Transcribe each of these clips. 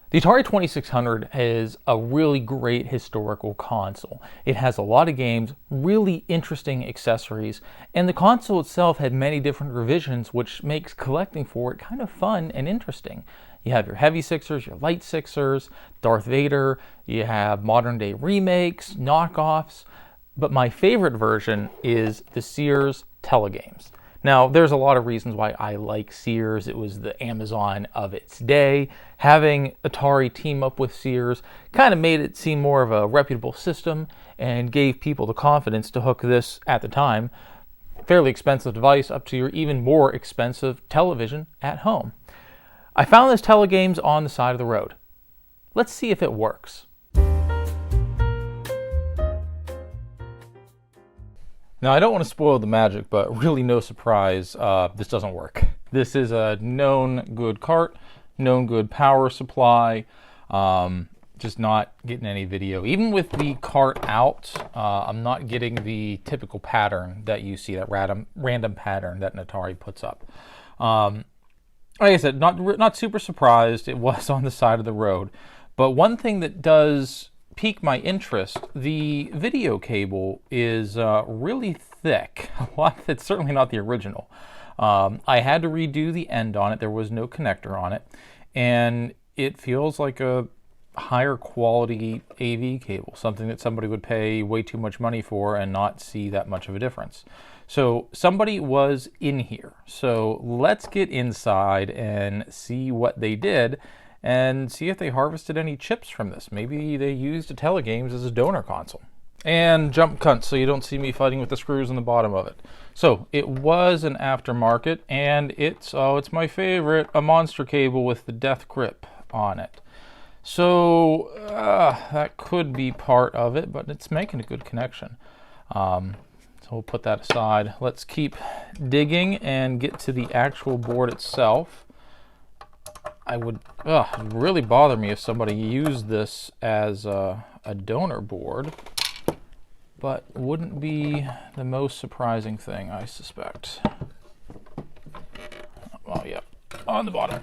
The Atari 2600 is a really great historical console. It has a lot of games, really interesting accessories, and the console itself had many different revisions, which makes collecting for it kind of fun and interesting. You have your heavy sixers, your light sixers, Darth Vader, you have modern day remakes, knockoffs, but my favorite version is the SEARS TeleGames. Now, there's a lot of reasons why I like SEARS. It was the Amazon of its day. Having Atari team up with SEARS kind of made it seem more of a reputable system and gave people the confidence to hook this, at the time, fairly expensive device up to your even more expensive television at home. I found this TeleGames on the side of the road. Let's see if it works. Now, I don't want to spoil the magic, but really no surprise, this doesn't work. This is a known good cart, known good power supply, just not getting any video. Even with the cart out, I'm not getting the typical pattern that you see, that random pattern that an Atari puts up. Like I said, not super surprised. It was on the side of the road. But one thing that does pique my interest, the video cable is really thick. It's certainly not the original. I had to redo the end on it. There was no connector on it, and it feels like a higher quality AV cable, something that somebody would pay way too much money for and not see that much of a difference. So somebody was in here. So let's get inside and see what they did and see if they harvested any chips from this. Maybe they used a TeleGames as a donor console. And jump cunt so you don't see me fighting with the screws in the bottom of it. So it was an aftermarket, and it's my favorite, a monster cable with the death grip on it. So that could be part of it, but it's making a good connection. So we'll put that aside. Let's keep digging and get to the actual board itself. It would really bother me if somebody used this as a donor board, but wouldn't be the most surprising thing, I suspect. Oh, yeah, on the bottom.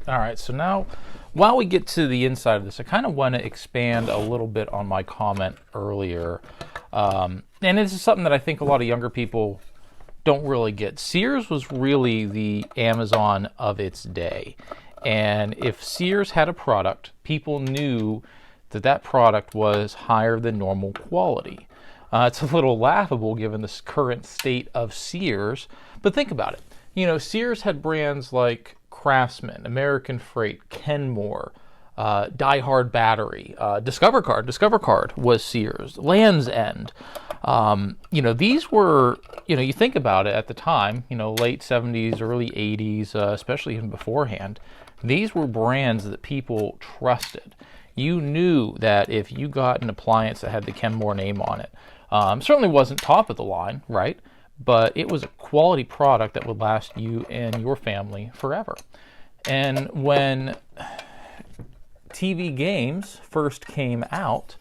All right, so now, while we get to the inside of this, I kind of want to expand a little bit on my comment earlier. And this is something that I think a lot of younger people don't really get. SEARS was really the Amazon of its day. And if SEARS had a product, people knew that that product was higher than normal quality. It's a little laughable given the current state of SEARS, but think about it. You know, SEARS had brands like Craftsman, American Freight, Kenmore, Die Hard Battery, Discover Card was SEARS, Land's End. You know, these were, you think about it at the time, late 70s, early 80s, especially even beforehand, these were brands that people trusted. You knew that if you got an appliance that had the Kenmore name on it, certainly wasn't top of the line, right? But it was a quality product that would last you and your family forever. And when TV games first came out,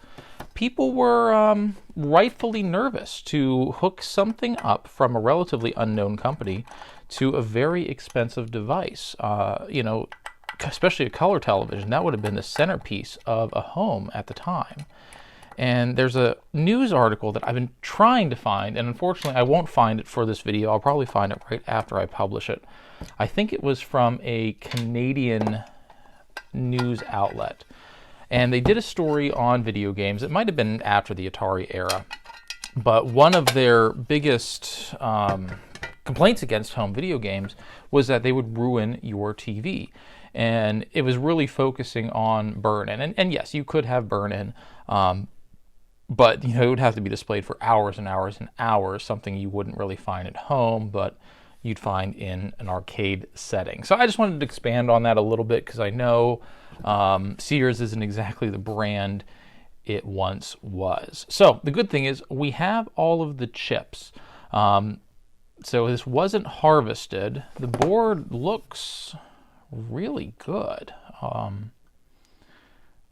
people were rightfully nervous to hook something up from a relatively unknown company to a very expensive device. Especially a color television, that would have been the centerpiece of a home at the time. And there's a news article that I've been trying to find, and unfortunately I won't find it for this video. I'll probably find it right after I publish it. I think it was from a Canadian news outlet. And they did a story on video games. It might have been after the Atari era. But one of their biggest complaints against home video games was that they would ruin your TV. And it was really focusing on burn-in. And yes, you could have burn-in. But it would have to be displayed for hours and hours and hours, something you wouldn't really find at home, but you'd find in an arcade setting. So I just wanted to expand on that a little bit because I know SEARS isn't exactly the brand it once was. So the good thing is we have all of the chips. So this wasn't harvested. The board looks really good.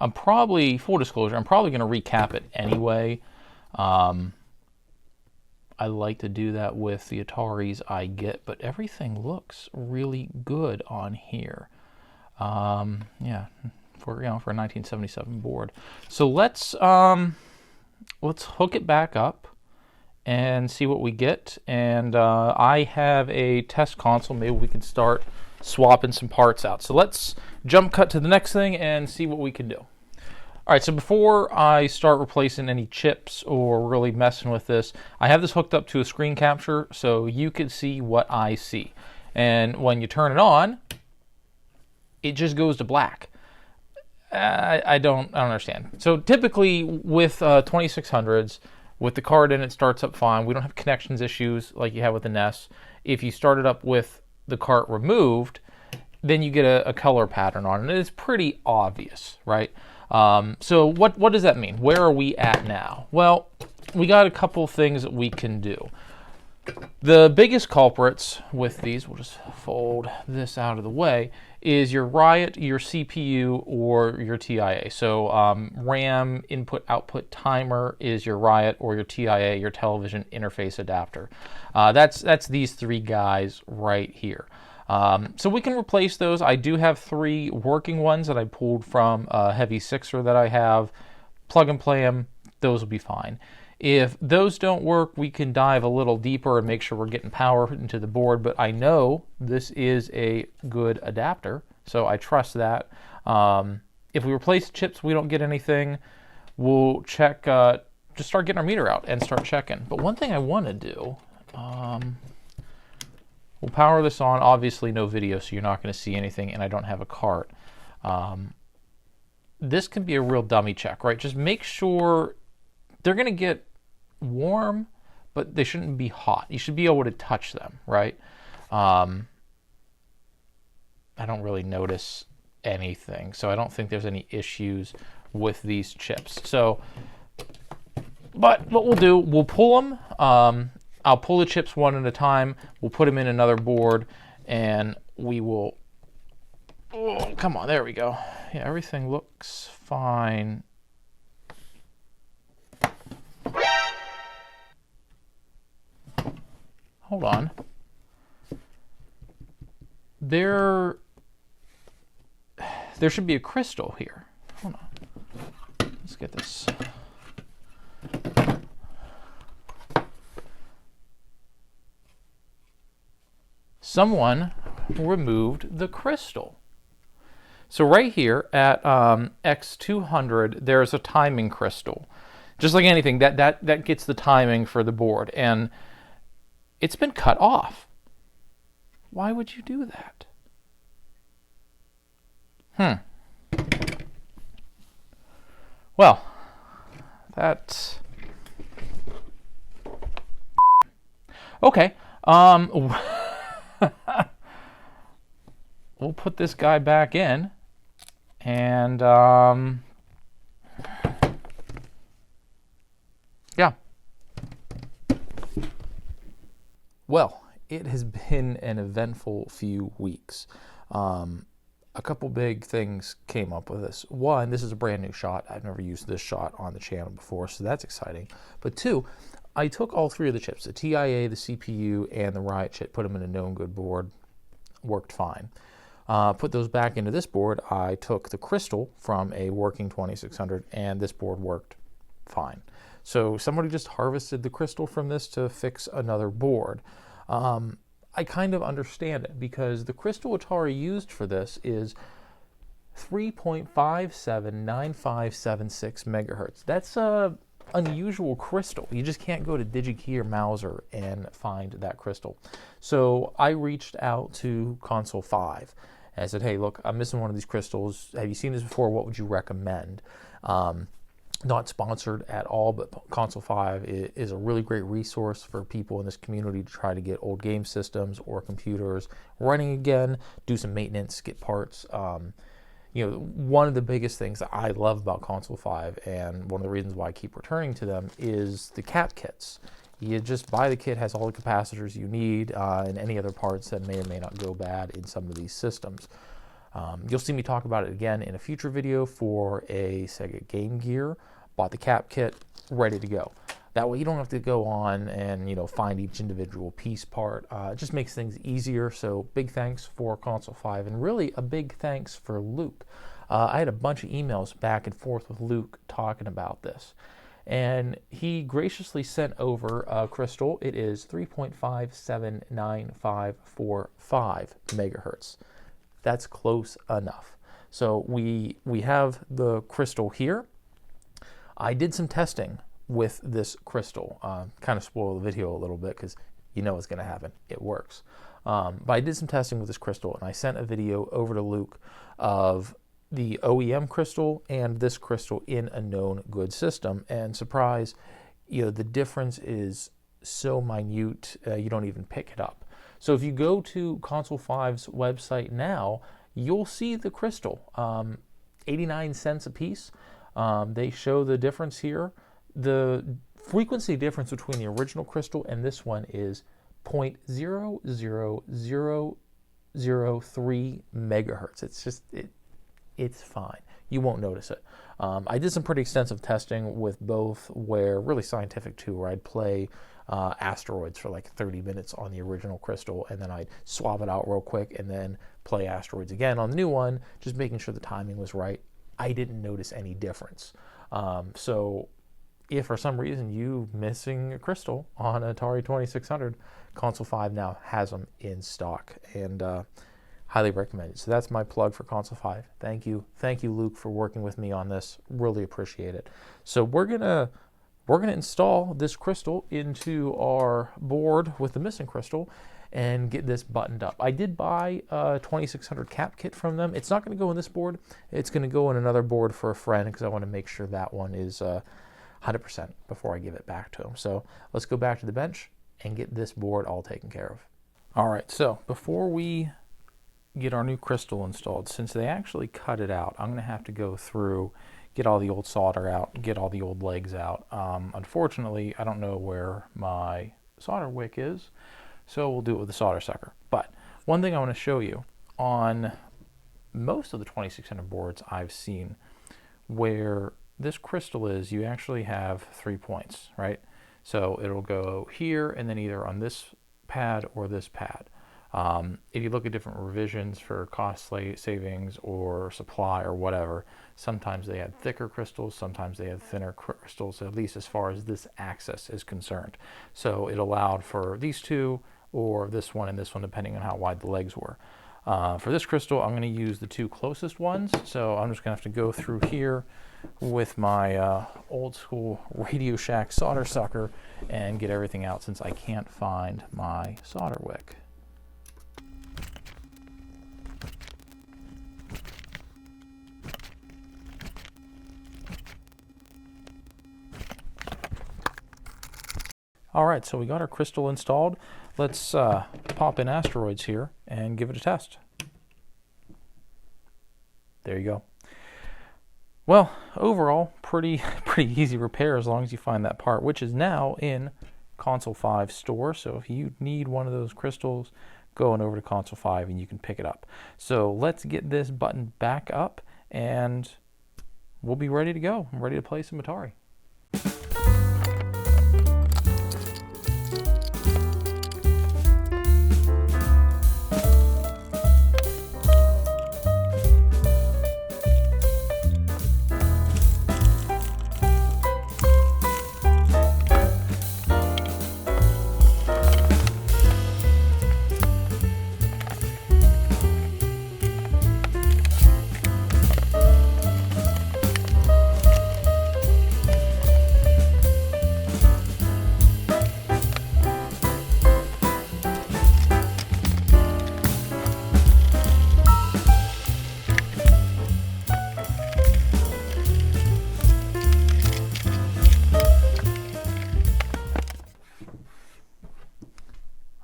I'm probably, full disclosure, I'm probably going to recap it anyway. I like to do that with the Ataris I get, but everything looks really good on here. Yeah, for a 1977 board. So let's hook it back up and see what we get. And I have a test console. Maybe we can start swapping some parts out. So let's jump cut to the next thing and see what we can do. All right, so before I start replacing any chips or really messing with this, I have this hooked up to a screen capture so you can see what I see. And when you turn it on, it just goes to black. I don't understand. So typically with 2600s, with the card in, it starts up fine. We don't have connections issues like you have with the NES. If you start it up with the cart removed, then you get a color pattern on it. And it's pretty obvious, right? So what does that mean? Where are we at now? Well, we got a couple things that we can do. The biggest culprits with these, we'll just fold this out of the way, is your Riot, your CPU, or your TIA. So RAM input-output timer is your Riot, or your TIA, your television interface adapter. That's these three guys right here. So we can replace those. I do have 3 working ones that I pulled from a heavy sixer that I have. Plug and play them. Those will be fine. If those don't work, we can dive a little deeper and make sure we're getting power into the board. But I know this is a good adapter, so I trust that. If we replace chips, we don't get anything, we'll check, just start getting our meter out and start checking. But one thing I want to do, we'll power this on. Obviously no video, so you're not going to see anything, and I don't have a cart. This can be a real dummy check, right? Just make sure they're going to get warm, but they shouldn't be hot. You should be able to touch them, right? I don't really notice anything, so I don't think there's any issues with these chips. So, but what we'll do, we'll pull them. I'll pull the chips one at a time. We'll put them in another board, and we will. Oh, come on, there we go. Yeah, everything looks fine. Hold on. There should be a crystal here. Hold on. Let's get this. Someone removed the crystal. So right here at X200, there's a timing crystal. Just like anything, that gets the timing for the board. And it's been cut off. Why would you do that? Well, that's okay. We'll put this guy back in, and yeah. Well, it has been an eventful few weeks. A couple big things came up with this. One, this is a brand new shot. I've never used this shot on the channel before, so that's exciting. But 2, I took all 3 of the chips, the TIA, the CPU, and the Riot chip, put them in a known good board, worked fine. Put those back into this board. I took the crystal from a working 2600, and this board worked fine. So somebody just harvested the crystal from this to fix another board. I kind of understand it, because the crystal Atari used for this is 3.579576 megahertz. That's a unusual crystal. You just can't go to DigiKey or Mauser and find that crystal. So I reached out to Console 5 and I said, hey, look, I'm missing one of these crystals. Have you seen this before? What would you recommend? Not sponsored at all, but Console 5 is a really great resource for people in this community to try to get old game systems or computers running again, do some maintenance, get parts. One of the biggest things that I love about Console 5, and one of the reasons why I keep returning to them, is the cat kits. You just buy the kit, has all the capacitors you need, and any other parts that may or may not go bad in some of these systems. You'll see me talk about it again in a future video for a Sega Game Gear. Bought the cap kit, ready to go. That way you don't have to go on and find each individual piece part. It just makes things easier. So big thanks for Console 5, and really a big thanks for Luke. I had a bunch of emails back and forth with Luke talking about this, and he graciously sent over a crystal. It is 3.579545 megahertz. That's close enough. So we have the crystal here. I did some testing with this crystal. Kind of spoil the video a little bit because you know what's going to happen. It works. But I did some testing with this crystal, and I sent a video over to Luke of the OEM crystal and this crystal in a known good system. And surprise, the difference is so minute you don't even pick it up. So if you go to Console 5's website now, you'll see the crystal, 89 cents a piece. They show the difference here. The frequency difference between the original crystal and this one is 0.00003 megahertz. It's just, it's fine. You won't notice it. I did some pretty extensive testing with both, where really scientific too, where I'd play Asteroids for like 30 minutes on the original crystal, and then I'd swap it out real quick and then play Asteroids again on the new one, just making sure the timing was right. I didn't notice any difference. So if for some reason you missing a crystal on Atari 2600, Console 5 now has them in stock, and highly recommend it. So that's my plug for Console 5. Thank you, Luke, for working with me on this. Really appreciate it. So we're gonna install this crystal into our board with the missing crystal and get this buttoned up. I did buy a 2600 cap kit from them. It's not going to go in this board. It's going to go in another board for a friend, because I want to make sure that one is 100% before I give it back to him. So let's go back to the bench and get this board all taken care of. All right, so before we get our new crystal installed, since they actually cut it out, I'm going to have to go through, get all the old solder out, get all the old legs out. Unfortunately, I don't know where my solder wick is, so we'll do it with the solder sucker. But one thing I want to show you, on most of the 2600 boards I've seen, where this crystal is, you actually have 3 points, right? So it'll go here, and then either on this pad or this pad. If you look at different revisions for cost savings or supply or whatever, sometimes they had thicker crystals, sometimes they had thinner crystals, at least as far as this axis is concerned. So it allowed for these two, or this one and this one, depending on how wide the legs were. For this crystal, I'm going to use the two closest ones, so I'm just going to have to go through here with my old school Radio Shack solder sucker and get everything out, since I can't find my solder wick. All right, so we got our crystal installed. Let's pop in Asteroids here and give it a test. There you go. Well, overall, pretty easy repair as long as you find that part, which is now in Console 5 store. So if you need one of those crystals, go on over to Console 5 and you can pick it up. So let's get this button back up and we'll be ready to go. I'm ready to play some Atari.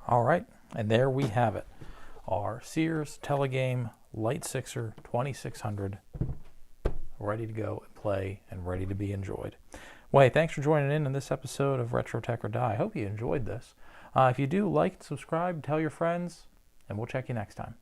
All right, and there we have it. Our SEARS TeleGame Light 6er 2600, ready to go and play and ready to be enjoyed. Well, hey, thanks for joining in on this episode of Retro Tech or Die. I hope you enjoyed this. If you do, like and subscribe, tell your friends, and we'll check you next time.